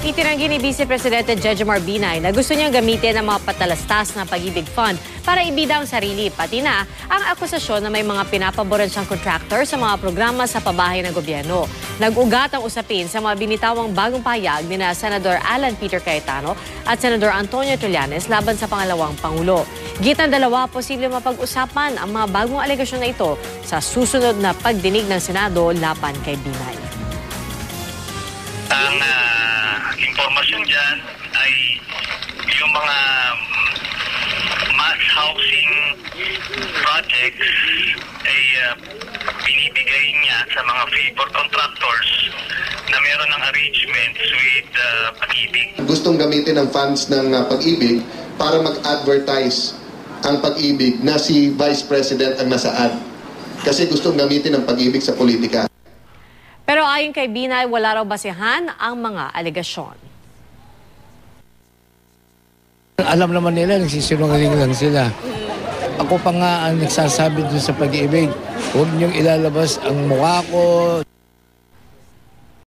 Itinanggi ni Vice Presidente Jejomar Binay na gusto niyang gamitin ang mga patalastas na pag-ibig fund para ibida ang sarili, pati na ang akusasyon na may mga pinapaboran siyang contractor sa mga programa sa pabahay ng gobyerno. Nag-ugat ang usapin sa mga binitawang bagong pahayag ni Senador Alan Peter Cayetano at Senador Antonio Trillanes laban sa pangalawang Pangulo. Gitan dalawa, posible mapag-usapan ang mga bagong alegasyon na ito sa susunod na pagdinig ng Senado laban kay Binay. Ang impormasyon dyan ay yung mga mass housing projects ay binibigay niya sa mga favor contractors na meron ng arrangements with Pag-ibig. Gustong gamitin ang funds ng Pag-ibig para mag-advertise ang Pag-ibig na si Vice President ang nasa ad. Kasi gustong gamitin ang Pag-ibig sa politika. Pero ayon kay Binay, wala raw basehan ang mga alegasyon. Alam naman nila, nagsisinungaling lang sila. Ako pa nga ang nagsasabi dun sa Pag-ibig, huwag niyong ilalabas ang mukha ko,